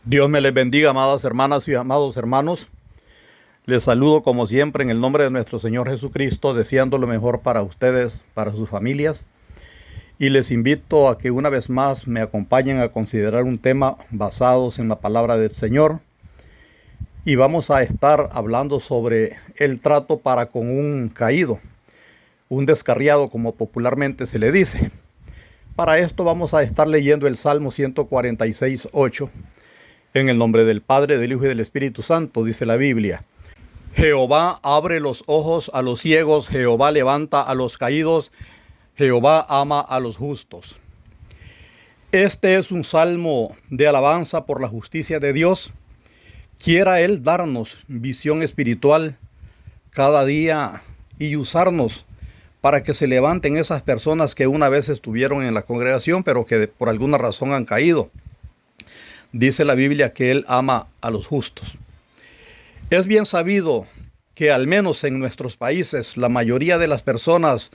Dios me les bendiga, amadas hermanas y amados hermanos. Les saludo como siempre en el nombre de nuestro Señor Jesucristo, deseando lo mejor para ustedes, para sus familias. Y les invito a que una vez más me acompañen a considerar un tema basados en la palabra del Señor. Y vamos a estar hablando sobre el trato para con un caído, un descarriado como popularmente se le dice. Para esto vamos a estar leyendo el Salmo 146:8. En el nombre del Padre, del Hijo y del Espíritu Santo, dice la Biblia. Jehová abre los ojos a los ciegos, Jehová levanta a los caídos, Jehová ama a los justos. Este es un salmo de alabanza por la justicia de Dios. Quiera Él darnos visión espiritual cada día y usarnos para que se levanten esas personas que una vez estuvieron en la congregación, pero que por alguna razón han caído. Dice la Biblia que Él ama a los justos. Es bien sabido que al menos en nuestros países la mayoría de las personas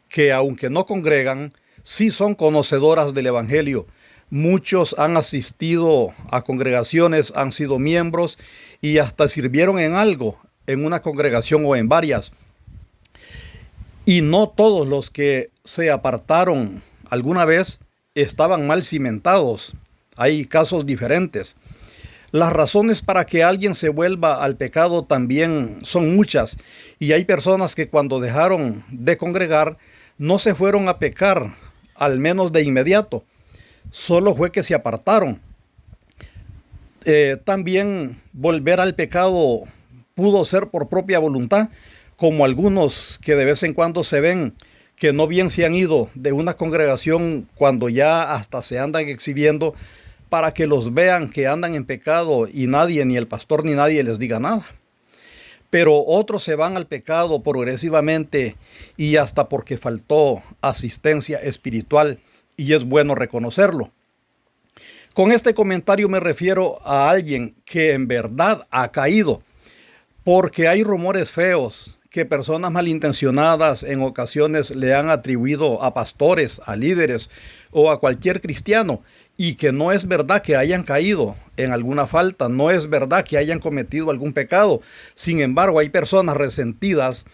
que aunque no congregan, sí son conocedoras del Evangelio. Muchos han asistido a congregaciones, han sido miembros y hasta sirvieron en algo, en una congregación o en varias. Y no todos los que se apartaron alguna vez estaban mal cimentados. Hay casos diferentes. Las razones para que alguien se vuelva al pecado también son muchas. Y hay personas que cuando dejaron de congregar no se fueron a pecar, al menos de inmediato. Solo fue que se apartaron. También volver al pecado pudo ser por propia voluntad, como algunos que de vez en cuando se ven que no bien se han ido de una congregación cuando ya hasta se andan exhibiendo para que los vean que andan en pecado y nadie, ni el pastor ni nadie les diga nada. Pero otros se van al pecado progresivamente y hasta porque faltó asistencia espiritual, y es bueno reconocerlo. Con este comentario me refiero a alguien que en verdad ha caído, porque hay rumores feos que personas malintencionadas en ocasiones le han atribuido a pastores, a líderes o a cualquier cristiano, y que no es verdad que hayan caído en alguna falta, no es verdad que hayan cometido algún pecado. Sin embargo, hay personas resentidas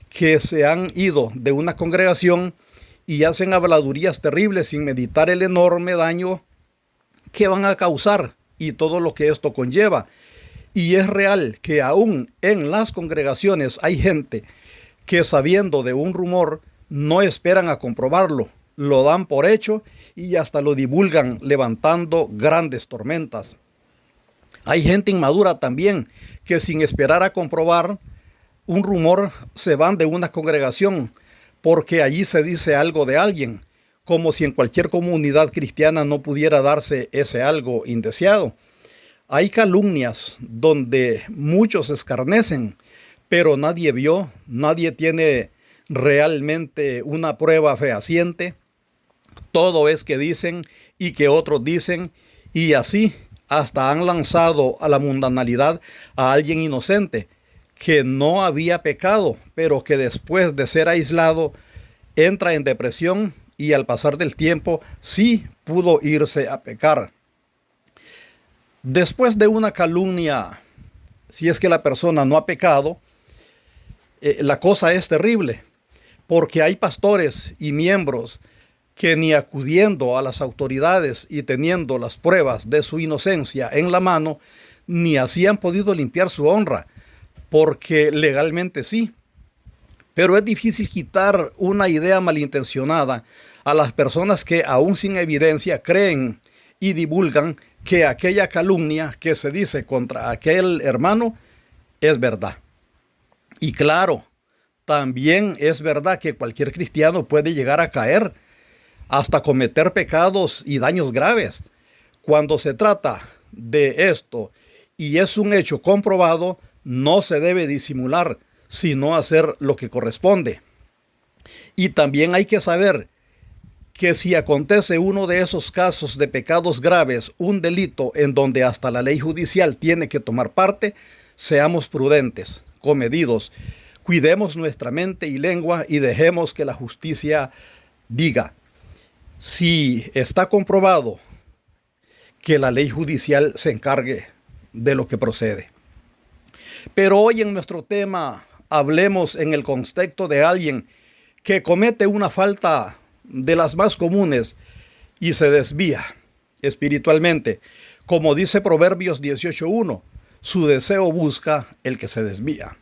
que se han ido de una congregación y hacen habladurías terribles sin meditar el enorme daño que van a causar y todo lo que esto conlleva. Y es real que aún en las congregaciones hay gente que, sabiendo de un rumor, no esperan a comprobarlo, lo dan por hecho y hasta lo divulgan levantando grandes tormentas. Hay gente inmadura también que, sin esperar a comprobar un rumor, se van de una congregación porque allí se dice algo de alguien, como si en cualquier comunidad cristiana no pudiera darse ese algo indeseado. Hay calumnias donde muchos escarnecen, pero nadie vio, nadie tiene realmente una prueba fehaciente. Todo es que dicen y que otros dicen, y así hasta han lanzado a la mundanalidad a alguien inocente que no había pecado, pero que después de ser aislado entra en depresión y al pasar del tiempo sí pudo irse a pecar. Después de una calumnia, si es que la persona no ha pecado, la cosa es terrible, porque hay pastores y miembros que ni acudiendo a las autoridades y teniendo las pruebas de su inocencia en la mano, ni así han podido limpiar su honra, porque legalmente sí. Pero es difícil quitar una idea malintencionada a las personas que aún sin evidencia creen y divulgan que aquella calumnia que se dice contra aquel hermano es verdad. Y claro, también es verdad que cualquier cristiano puede llegar a caer hasta cometer pecados y daños graves. Cuando se trata de esto y es un hecho comprobado, no se debe disimular, sino hacer lo que corresponde. Y también hay que saber que si acontece uno de esos casos de pecados graves, un delito en donde hasta la ley judicial tiene que tomar parte, seamos prudentes, comedidos, cuidemos nuestra mente y lengua y dejemos que la justicia diga. Si está comprobado que la ley judicial se encargue de lo que procede. Pero hoy en nuestro tema hablemos en el contexto de alguien que comete una falta de las más comunes y se desvía espiritualmente. Como dice Proverbios 18:1, su deseo busca el que se desvía.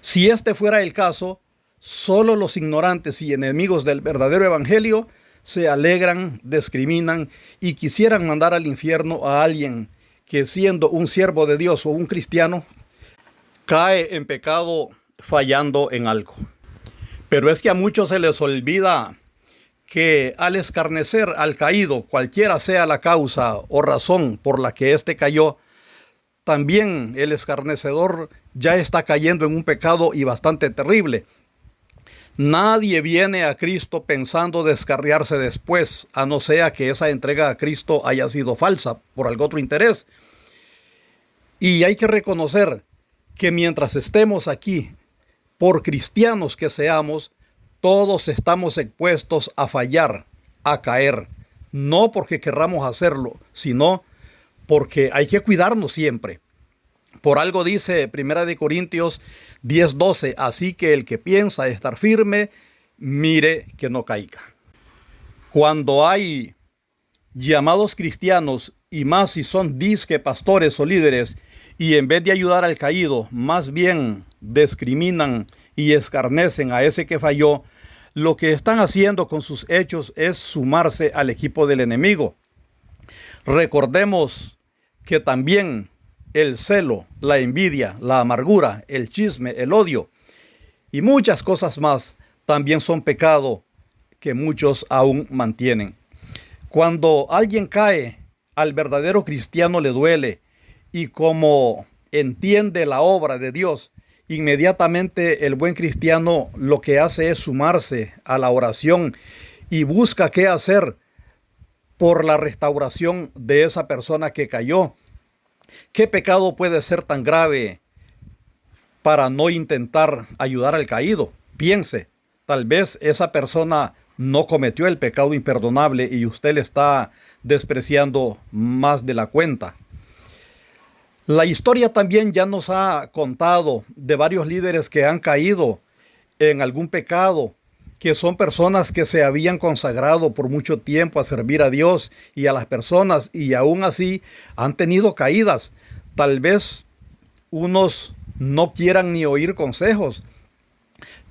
Si este fuera el caso, solo los ignorantes y enemigos del verdadero evangelio se alegran, discriminan y quisieran mandar al infierno a alguien que, siendo un siervo de Dios o un cristiano, cae en pecado fallando en algo. Pero es que a muchos se les olvida que al escarnecer al caído, cualquiera sea la causa o razón por la que éste cayó, también el escarnecedor ya está cayendo en un pecado y bastante terrible. Nadie viene a Cristo pensando descarriarse después, a no ser que esa entrega a Cristo haya sido falsa por algún otro interés. Y hay que reconocer que mientras estemos aquí, por cristianos que seamos, todos estamos expuestos a fallar, a caer. No porque querramos hacerlo, sino porque hay que cuidarnos siempre. Por algo dice 1 Corintios 10:12, así que el que piensa estar firme, mire que no caiga. Cuando hay llamados cristianos, y más si son disque pastores o líderes, y en vez de ayudar al caído, más bien discriminan y escarnecen a ese que falló, lo que están haciendo con sus hechos es sumarse al equipo del enemigo. Recordemos que también el celo, la envidia, la amargura, el chisme, el odio y muchas cosas más también son pecado que muchos aún mantienen. Cuando alguien cae, al verdadero cristiano le duele, y como entiende la obra de Dios, inmediatamente el buen cristiano lo que hace es sumarse a la oración y busca qué hacer por la restauración de esa persona que cayó. ¿Qué pecado puede ser tan grave para no intentar ayudar al caído? Piense, tal vez esa persona no cometió el pecado imperdonable y usted le está despreciando más de la cuenta. La historia también ya nos ha contado de varios líderes que han caído en algún pecado, que son personas que se habían consagrado por mucho tiempo a servir a Dios y a las personas, y aún así han tenido caídas. Tal vez unos no quieran ni oír consejos,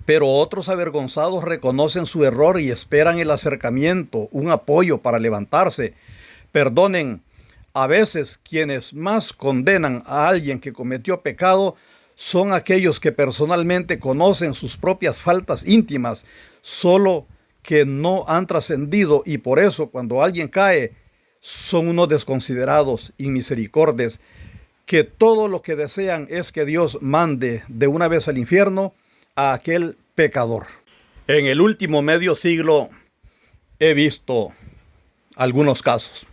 pero otros avergonzados reconocen su error y esperan el acercamiento, un apoyo para levantarse. Perdonen. A veces quienes más condenan a alguien que cometió pecado son aquellos que personalmente conocen sus propias faltas íntimas, solo que no han trascendido, y por eso cuando alguien cae son unos desconsiderados, inmisericordias, que todo lo que desean es que Dios mande de una vez al infierno a aquel pecador. En el último medio siglo he visto algunos casos.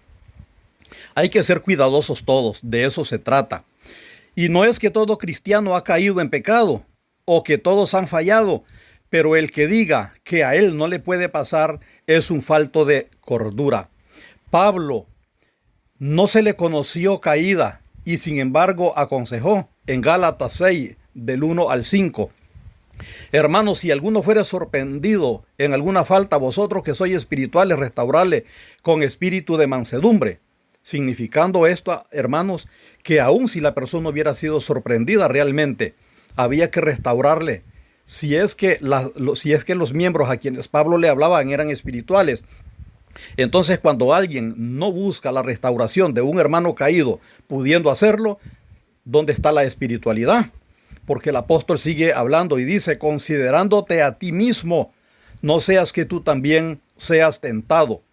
Hay que ser cuidadosos todos, de eso se trata. Y no es que todo cristiano ha caído en pecado o que todos han fallado, pero el que diga que a él no le puede pasar es un falto de cordura. Pablo no se le conoció caída y sin embargo aconsejó en Gálatas 6, del 1 al 5. Hermanos, si alguno fuere sorprendido en alguna falta, vosotros que sois espirituales, restaurarle con espíritu de mansedumbre. Significando esto, hermanos, que aun si la persona hubiera sido sorprendida realmente, había que restaurarle. Si es que los miembros a quienes Pablo le hablaban eran espirituales. Entonces, cuando alguien no busca la restauración de un hermano caído, pudiendo hacerlo, ¿dónde está la espiritualidad? Porque el apóstol sigue hablando y dice, considerándote a ti mismo, no seas que tú también seas tentado.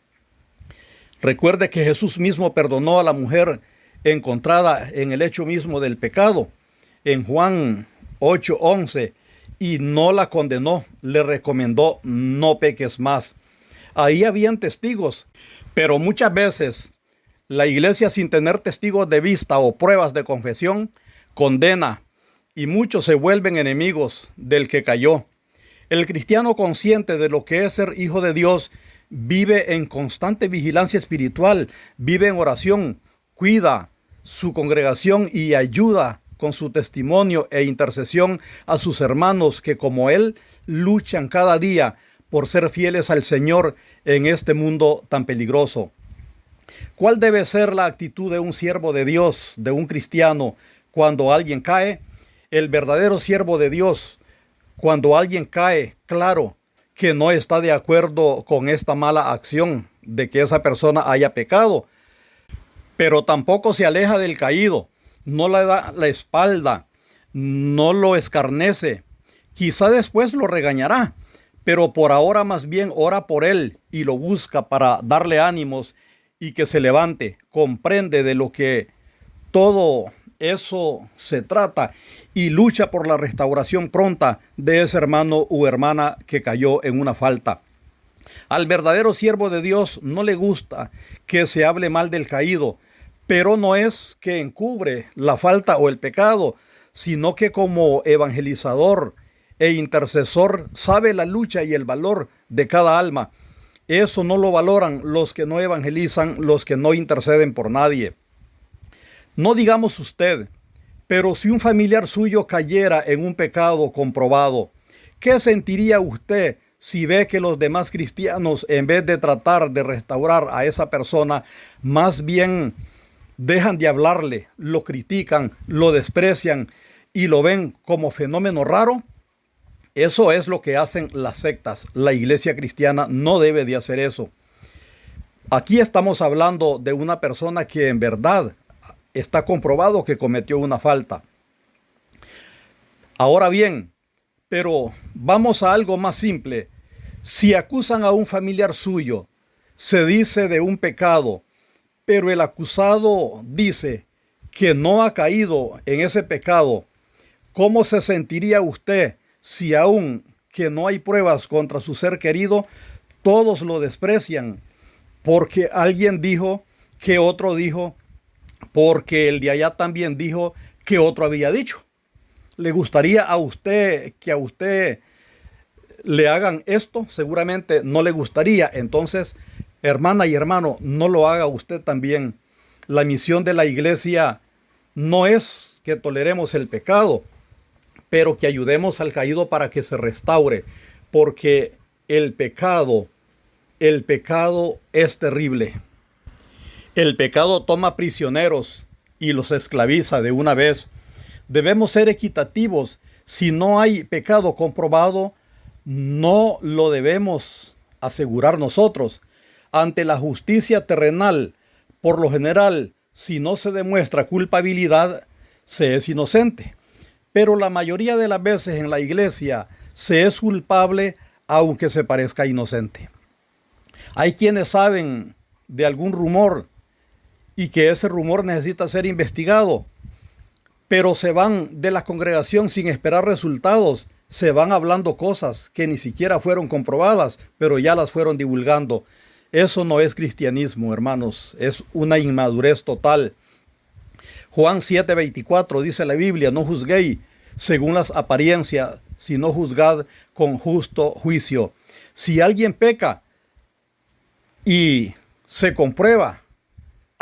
Recuerde que Jesús mismo perdonó a la mujer encontrada en el hecho mismo del pecado, en Juan 8:11, y no la condenó, le recomendó no peques más. Ahí habían testigos, pero muchas veces la iglesia, sin tener testigos de vista o pruebas de confesión, condena, y muchos se vuelven enemigos del que cayó. El cristiano consciente de lo que es ser hijo de Dios vive en constante vigilancia espiritual, vive en oración, cuida su congregación y ayuda con su testimonio e intercesión a sus hermanos que como él luchan cada día por ser fieles al Señor en este mundo tan peligroso. ¿Cuál debe ser la actitud de un siervo de Dios, de un cristiano, cuando alguien cae? El verdadero siervo de Dios, cuando alguien cae, claro que no está de acuerdo con esta mala acción de que esa persona haya pecado, pero tampoco se aleja del caído, no le da la espalda, no lo escarnece. Quizá después lo regañará, pero por ahora más bien ora por él y lo busca para darle ánimos y que se levante. Comprende de lo que todo eso se trata y lucha por la restauración pronta de ese hermano u hermana que cayó en una falta. Al verdadero siervo de Dios no le gusta que se hable mal del caído, pero no es que encubre la falta o el pecado, sino que como evangelizador e intercesor sabe la lucha y el valor de cada alma. Eso no lo valoran los que no evangelizan, los que no interceden por nadie. No digamos usted, pero si un familiar suyo cayera en un pecado comprobado, ¿qué sentiría usted si ve que los demás cristianos, en vez de tratar de restaurar a esa persona, más bien dejan de hablarle, lo critican, lo desprecian y lo ven como fenómeno raro? Eso es lo que hacen las sectas. La iglesia cristiana no debe de hacer eso. Aquí estamos hablando de una persona que en verdad está comprobado que cometió una falta. Ahora bien, pero vamos a algo más simple. Si acusan a un familiar suyo, se dice de un pecado, pero el acusado dice que no ha caído en ese pecado, ¿cómo se sentiría usted si aún que no hay pruebas contra su ser querido, todos lo desprecian? Porque alguien dijo que otro dijo, porque el de allá también dijo que otro había dicho. ¿Le gustaría a usted que a usted le hagan esto? Seguramente no le gustaría. Entonces, hermana y hermano, no lo haga usted también. La misión de la iglesia no es que toleremos el pecado, pero que ayudemos al caído para que se restaure, porque el pecado es terrible. El pecado toma prisioneros y los esclaviza de una vez. Debemos ser equitativos. Si no hay pecado comprobado, no lo debemos asegurar nosotros. Ante la justicia terrenal, por lo general, si no se demuestra culpabilidad, se es inocente. Pero la mayoría de las veces en la iglesia se es culpable aunque se parezca inocente. Hay quienes saben de algún rumor y que ese rumor necesita ser investigado, pero se van de la congregación sin esperar resultados, se van hablando cosas que ni siquiera fueron comprobadas, pero ya las fueron divulgando. Eso no es cristianismo, hermanos, es una inmadurez total. Juan 7:24 dice la Biblia, no juzguéis según las apariencias, sino juzgad con justo juicio. Si alguien peca y se comprueba,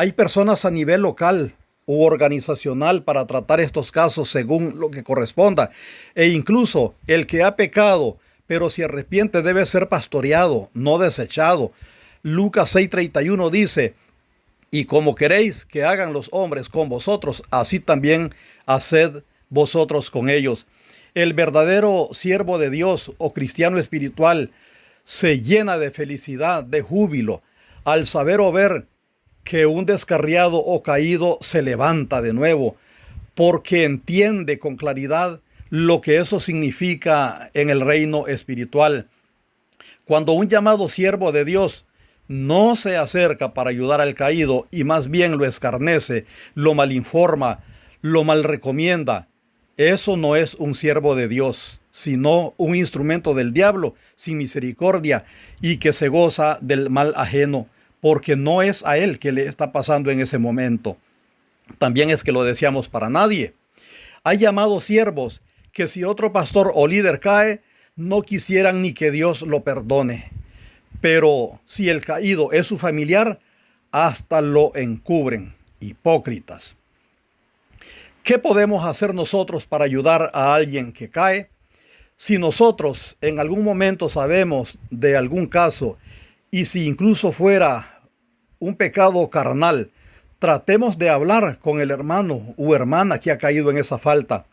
hay personas a nivel local u organizacional para tratar estos casos según lo que corresponda. E incluso el que ha pecado, pero se arrepiente, debe ser pastoreado, no desechado. Lucas 6:31 dice, y como queréis que hagan los hombres con vosotros, así también haced vosotros con ellos. El verdadero siervo de Dios o cristiano espiritual se llena de felicidad, de júbilo, al saber o ver que un descarriado o caído se levanta de nuevo, porque entiende con claridad lo que eso significa en el reino espiritual. Cuando un llamado siervo de Dios no se acerca para ayudar al caído y más bien lo escarnece, lo malinforma, lo malrecomienda, eso no es un siervo de Dios, sino un instrumento del diablo sin misericordia y que se goza del mal ajeno, porque no es a él que le está pasando en ese momento. También es que lo deseamos para nadie. Hay llamados siervos que si otro pastor o líder cae, no quisieran ni que Dios lo perdone. Pero si el caído es su familiar, hasta lo encubren. Hipócritas. ¿Qué podemos hacer nosotros para ayudar a alguien que cae? Si nosotros en algún momento sabemos de algún caso, y si incluso fuera un pecado carnal, tratemos de hablar con el hermano u hermana que ha caído en esa falta.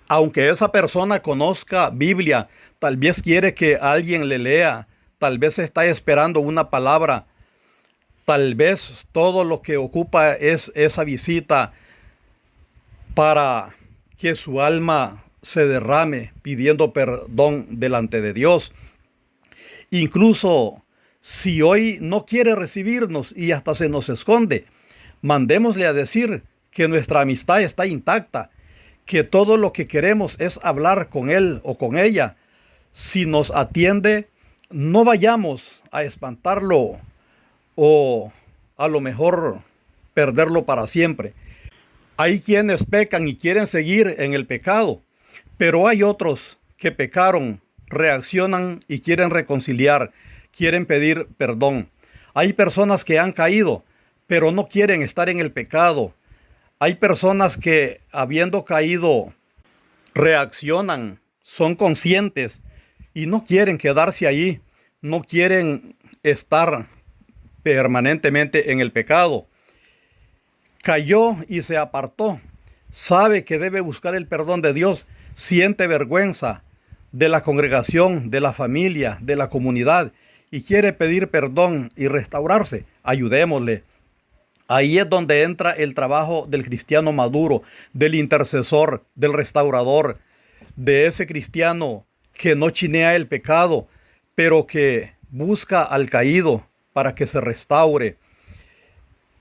Aunque esa persona conozca Biblia, tal vez quiere que alguien le lea, tal vez está esperando una palabra, tal vez todo lo que ocupa es esa visita para que su alma se derrame pidiendo perdón delante de Dios. Incluso si hoy no quiere recibirnos y hasta se nos esconde, mandémosle a decir que nuestra amistad está intacta, que todo lo que queremos es hablar con él o con ella. Si nos atiende, no vayamos a espantarlo o a lo mejor perderlo para siempre. Hay quienes pecan y quieren seguir en el pecado, pero hay otros que pecaron, reaccionan y quieren reconciliar, quieren pedir perdón. Hay personas que han caído, pero no quieren estar en el pecado. Hay personas que, habiendo caído, reaccionan, son conscientes y no quieren quedarse allí, no quieren estar permanentemente en el pecado. Cayó y se apartó. Sabe que debe buscar el perdón de Dios. Siente vergüenza de la congregación, de la familia, de la comunidad y quiere pedir perdón y restaurarse. Ayudémosle. Ahí es donde entra el trabajo del cristiano maduro, del intercesor, del restaurador, de ese cristiano que no chinea el pecado, pero que busca al caído para que se restaure,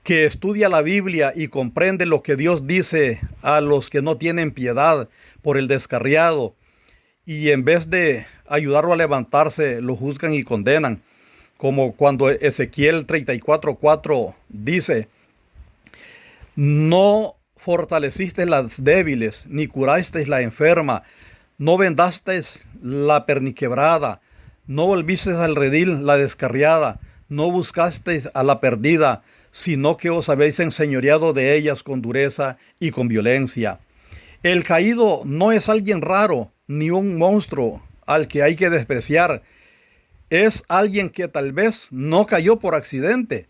que estudia la Biblia y comprende lo que Dios dice a los que no tienen piedad por el descarriado, y en vez de ayudarlo a levantarse, lo juzgan y condenan, como cuando Ezequiel 34:4 dice: no fortalecisteis las débiles, ni curasteis la enferma, no vendasteis la perniquebrada, no volvisteis al redil la descarriada, no buscasteis a la perdida, sino que os habéis enseñoreado de ellas con dureza y con violencia. El caído no es alguien raro, ni un monstruo al que hay que despreciar. Es alguien que tal vez no cayó por accidente,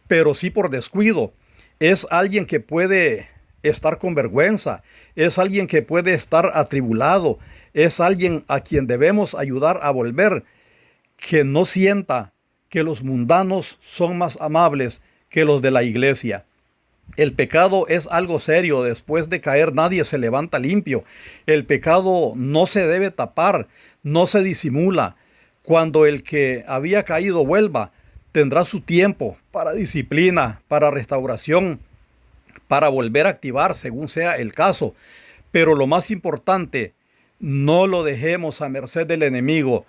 pero sí por descuido. Es alguien que puede estar con vergüenza, es alguien que puede estar atribulado, es alguien a quien debemos ayudar a volver, que no sienta que los mundanos son más amables que los de la iglesia. El pecado es algo serio. Después de caer nadie se levanta limpio. El pecado no se debe tapar, no se disimula. Cuando el que había caído vuelva, tendrá su tiempo para disciplina, para restauración, para volver a activar según sea el caso. Pero lo más importante, no lo dejemos a merced del enemigo.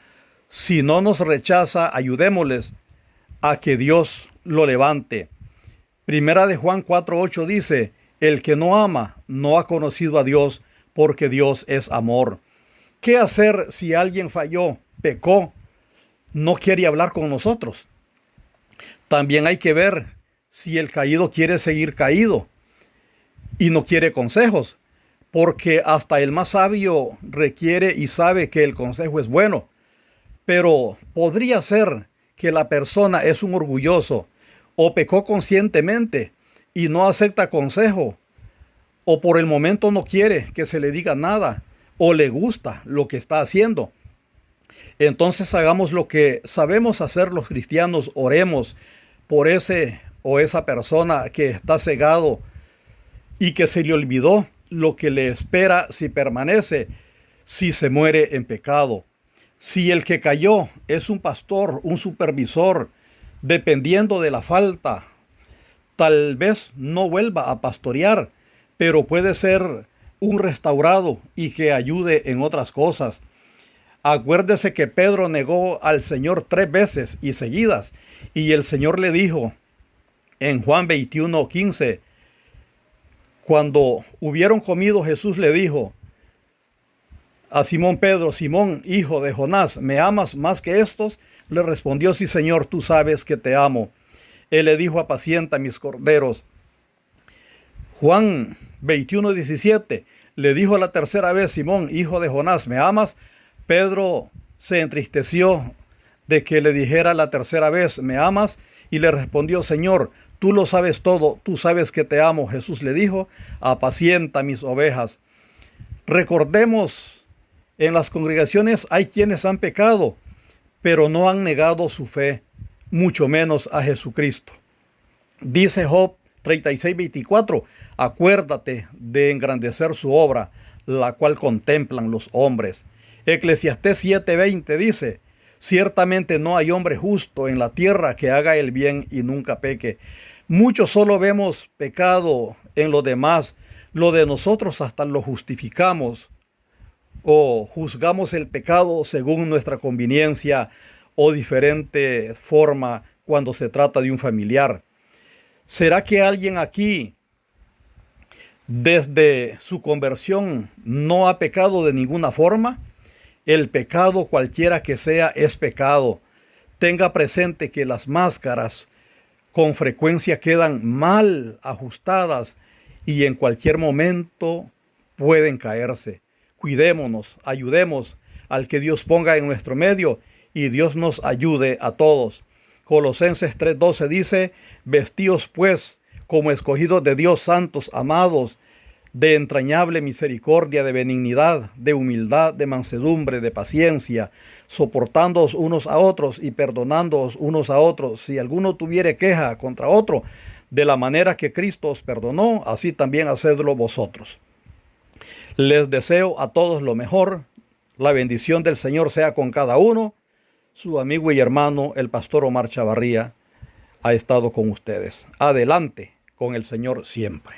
Si no nos rechaza, ayudémosles a que Dios lo levante. Primera de Juan 4:8 dice: el que no ama no ha conocido a Dios, porque Dios es amor. ¿Qué hacer si alguien falló, pecó, no quiere hablar con nosotros? También hay que ver si el caído quiere seguir caído y no quiere consejos, porque hasta el más sabio requiere y sabe que el consejo es bueno. Pero podría ser que la persona es un orgulloso, o pecó conscientemente y no acepta consejo, o por el momento no quiere que se le diga nada, o le gusta lo que está haciendo. Entonces hagamos lo que sabemos hacer los cristianos: oremos por ese o esa persona que está cegado y que se le olvidó lo que le espera si permanece, si se muere en pecado. Si el que cayó es un pastor, un supervisor, dependiendo de la falta, tal vez no vuelva a pastorear, pero puede ser un restaurado y que ayude en otras cosas. Acuérdese que Pedro negó al Señor 3 veces y seguidas, y el Señor le dijo en Juan 21:15, cuando hubieron comido, Jesús le dijo a Simón Pedro: Simón, hijo de Jonás, ¿me amas más que estos? Le respondió: sí, Señor, tú sabes que te amo. Él le dijo: apacienta mis corderos. Juan 21:17 le dijo la tercera vez: Simón, hijo de Jonás, ¿me amas? Pedro se entristeció de que le dijera la tercera vez: ¿me amas? Y le respondió: Señor, tú lo sabes todo, tú sabes que te amo. Jesús le dijo: apacienta mis ovejas. Recordemos, en las congregaciones hay quienes han pecado, pero no han negado su fe, mucho menos a Jesucristo. Dice Job 36:24, acuérdate de engrandecer su obra, la cual contemplan los hombres. Eclesiastés 7:20 dice: ciertamente no hay hombre justo en la tierra que haga el bien y nunca peque. Muchos solo vemos pecado en los demás, lo de nosotros hasta lo justificamos o juzgamos el pecado según nuestra conveniencia o diferente forma cuando se trata de un familiar. ¿Será que alguien aquí desde su conversión no ha pecado de ninguna forma? El pecado, cualquiera que sea, es pecado. Tenga presente que las máscaras con frecuencia quedan mal ajustadas y en cualquier momento pueden caerse. Cuidémonos, ayudemos al que Dios ponga en nuestro medio y Dios nos ayude a todos. Colosenses 3:12 dice: vestíos pues como escogidos de Dios, santos, amados, de entrañable misericordia, de benignidad, de humildad, de mansedumbre, de paciencia, soportándoos unos a otros y perdonándoos unos a otros, si alguno tuviere queja contra otro, de la manera que Cristo os perdonó, así también hacedlo vosotros. Les deseo a todos lo mejor. La bendición del Señor sea con cada uno. Su amigo y hermano, el pastor Omar Chavarría, ha estado con ustedes. Adelante con el Señor siempre.